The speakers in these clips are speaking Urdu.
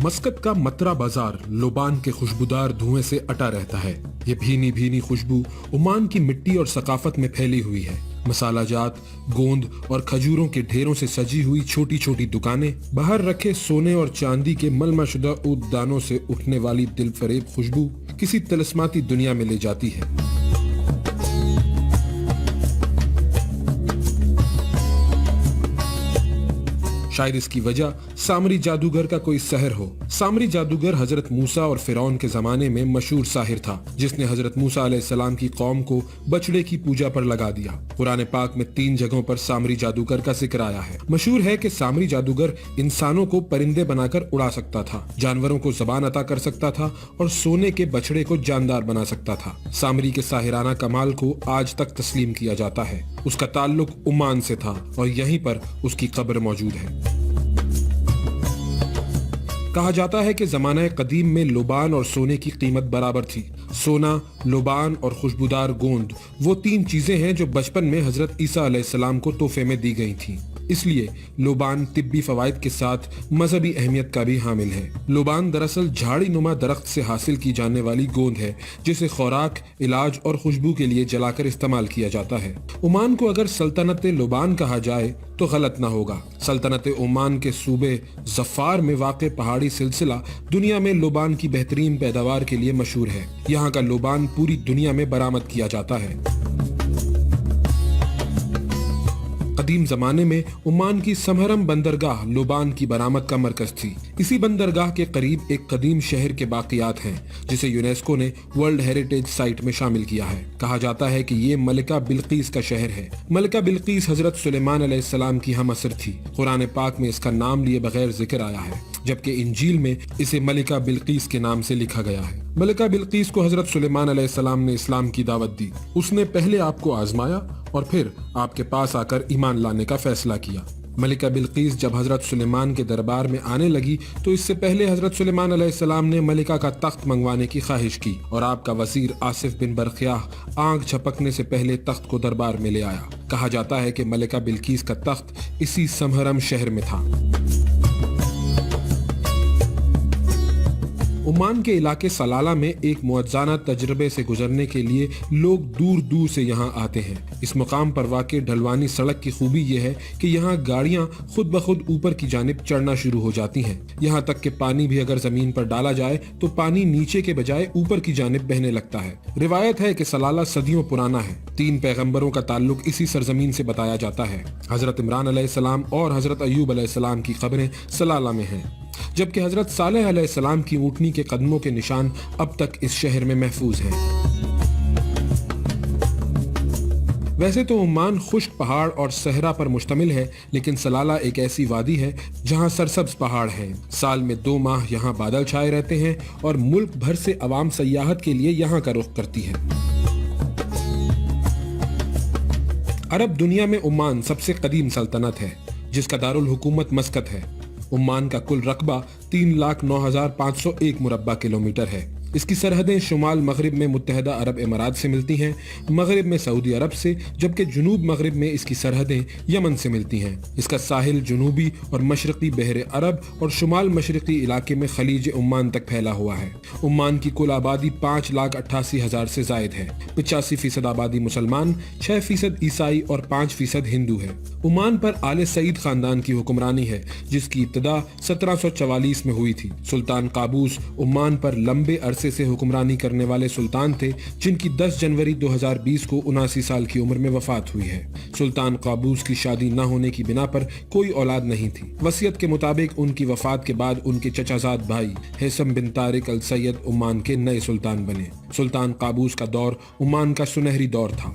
مسقط کا مترا بازار لوبان کے خوشبودار دھوئیں سے اٹا رہتا ہے۔ یہ بھینی بھینی خوشبو عمان کی مٹی اور ثقافت میں پھیلی ہوئی ہے۔ مسالہ جات، گوند اور کھجوروں کے ڈھیروں سے سجی ہوئی چھوٹی چھوٹی دکانیں، باہر رکھے سونے اور چاندی کے ملمع شدہ عود دانوں سے اٹھنے والی دل فریب خوشبو کسی طلسماتی دنیا میں لے جاتی ہے۔ شاید اس کی وجہ سامری جادوگر کا کوئی سحر ہو۔ سامری جادوگر حضرت موسیٰ اور فرعون کے زمانے میں مشہور ساحر تھا، جس نے حضرت موسیٰ علیہ السلام کی قوم کو بچڑے کی پوجا پر لگا دیا۔ قرآن پاک میں 3 جگہوں پر سامری جادوگر کا ذکر آیا ہے۔ مشہور ہے کہ سامری جادوگر انسانوں کو پرندے بنا کر اڑا سکتا تھا، جانوروں کو زبان عطا کر سکتا تھا اور سونے کے بچڑے کو جاندار بنا سکتا تھا۔ سامری کے ساحرانہ کمال کو آج تک تسلیم کیا جاتا ہے۔ اس کا تعلق عمان سے تھا اور یہیں پر اس کی قبر موجود ہے۔ کہا جاتا ہے کہ زمانہ قدیم میں لوبان اور سونے کی قیمت برابر تھی۔ سونا، لوبان اور خوشبودار گوند وہ 3 چیزیں ہیں جو بچپن میں حضرت عیسیٰ علیہ السلام کو تحفے میں دی گئی تھیں۔ اس لیے لوبان طبی فوائد کے ساتھ مذہبی اہمیت کا بھی حامل ہے۔ لوبان دراصل جھاڑی نما درخت سے حاصل کی جانے والی گوند ہے، جسے خوراک، علاج اور خوشبو کے لیے جلا کر استعمال کیا جاتا ہے۔ عمان کو اگر سلطنت لوبان کہا جائے تو غلط نہ ہوگا۔ سلطنت عمان کے صوبے ظفار میں واقع پہاڑی سلسلہ دنیا میں لوبان کی بہترین پیداوار کے لیے مشہور ہے۔ یہاں کا لوبان پوری دنیا میں برآمد کیا جاتا ہے۔ قدیم زمانے میں عمان کی سمہرم بندرگاہ لوبان کی برآمد کا مرکز تھی۔ اسی بندرگاہ کے قریب ایک قدیم شہر کے باقیات ہیں، جسے یونیسکو نے ورلڈ ہیریٹیج سائٹ میں شامل کیا ہے۔ کہا جاتا ہے کہ یہ ملکہ بلقیس کا شہر ہے۔ ملکہ بلقیس حضرت سلیمان علیہ السلام کی ہم عصر تھی۔ قرآن پاک میں اس کا نام لیے بغیر ذکر آیا ہے، جبکہ انجیل میں اسے ملکہ بلقیس کے نام سے لکھا گیا ہے۔ ملکہ بلقیس کو حضرت سلیمان علیہ السلام نے اسلام کی دعوت دی۔ اس نے پہلے آپ کو آزمایا اور پھر آپ کے پاس آ کر ایمان لانے کا فیصلہ کیا۔ ملکہ بلقیس جب حضرت سلیمان کے دربار میں آنے لگی تو اس سے پہلے حضرت سلیمان علیہ السلام نے ملکہ کا تخت منگوانے کی خواہش کی اور آپ کا وزیر آصف بن برخیاہ آنکھ جھپکنے سے پہلے تخت کو دربار میں لے آیا۔ کہا جاتا ہے کہ ملکہ بلقیس کا تخت اسی سمہرم شہر میں تھا۔ عمان کے علاقے سلالہ میں ایک معجزانہ تجربے سے گزرنے کے لیے لوگ دور دور سے یہاں آتے ہیں۔ اس مقام پر واقع ڈھلوانی سڑک کی خوبی یہ ہے کہ یہاں گاڑیاں خود بخود اوپر کی جانب چڑھنا شروع ہو جاتی ہیں، یہاں تک کہ پانی بھی اگر زمین پر ڈالا جائے تو پانی نیچے کے بجائے اوپر کی جانب بہنے لگتا ہے۔ روایت ہے کہ سلالہ صدیوں پرانا ہے۔ 3 پیغمبروں کا تعلق اسی سرزمین سے بتایا جاتا ہے۔ حضرت عمران علیہ السلام اور حضرت ایوب علیہ السلام کی قبریں سلالہ میں ہیں، جبکہ حضرت صالح علیہ السلام کی اونٹنی کے قدموں کے نشان اب تک اس شہر میں محفوظ ہیں۔ ویسے تو عمان خشک پہاڑ اور صحرا پر مشتمل ہے، لیکن سلالہ ایک ایسی وادی ہے جہاں سرسبز پہاڑ ہیں۔ سال میں 2 ماہ یہاں بادل چھائے رہتے ہیں اور ملک بھر سے عوام سیاحت کے لیے یہاں کا رخ کرتی ہے۔ عرب دنیا میں عمان سب سے قدیم سلطنت ہے، جس کا دارالحکومت مسقط ہے۔ عمان کا کل رقبہ 3,09,501 مربع کلومیٹر ہے۔ اس کی سرحدیں شمال مغرب میں متحدہ عرب امارات سے ملتی ہیں، مغرب میں سعودی عرب سے، جبکہ جنوب مغرب میں اس کی سرحدیں یمن سے ملتی ہیں۔ اس کا ساحل جنوبی اور مشرقی بحر عرب اور شمال مشرقی علاقے میں خلیج عمان تک پھیلا ہوا ہے۔ عمان کی کل آبادی 5,88,000 سے زائد ہے۔ 85% آبادی مسلمان، 6% عیسائی اور 5% ہندو ہے۔ عمان پر آل سعید خاندان کی حکمرانی ہے، جس کی ابتدا 1744 میں ہوئی تھی۔ سلطان قابوس عمان پر لمبے عرصے سے حکمرانی کرنے والے سلطان تھے، جن کی 10 جنوری 2020 کو 79 سال کی عمر میں وفات ہوئی ہے۔ سلطان قابوس کی شادی نہ ہونے کی بنا پر کوئی اولاد نہیں تھی۔ وصیت کے مطابق ان کی وفات کے بعد ان کے چچا زاد بھائی حیثم بن طارق السید عمان کے نئے سلطان بنے۔ سلطان قابوس کا دور عمان کا سنہری دور تھا۔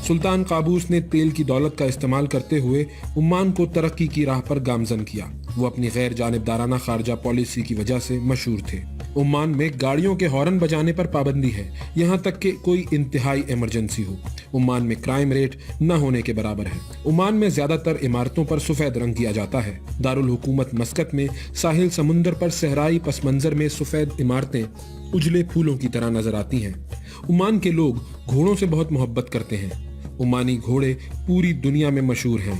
سلطان قابوس نے تیل کی دولت کا استعمال کرتے ہوئے عمان کو ترقی کی راہ پر گامزن کیا۔ وہ اپنی غیر جانبدارانہ خارجہ پالیسی کی وجہ سے مشہور تھے۔ عمان میں گاڑیوں کے ہارن بجانے پر پابندی ہے، یہاں تک کہ کوئی انتہائی ایمرجنسی ہو۔ عمان میں کرائم ریٹ نہ ہونے کے برابر ہے۔ عمان میں زیادہ تر عمارتوں پر سفید رنگ کیا جاتا ہے۔ دارالحکومت مسقط میں ساحل سمندر پر صحرائی پس منظر میں سفید عمارتیں اجلے پھولوں کی طرح نظر آتی ہیں۔ عمان کے لوگ گھوڑوں سے بہت محبت کرتے ہیں۔ عمانی گھوڑے پوری دنیا میں مشہور ہیں۔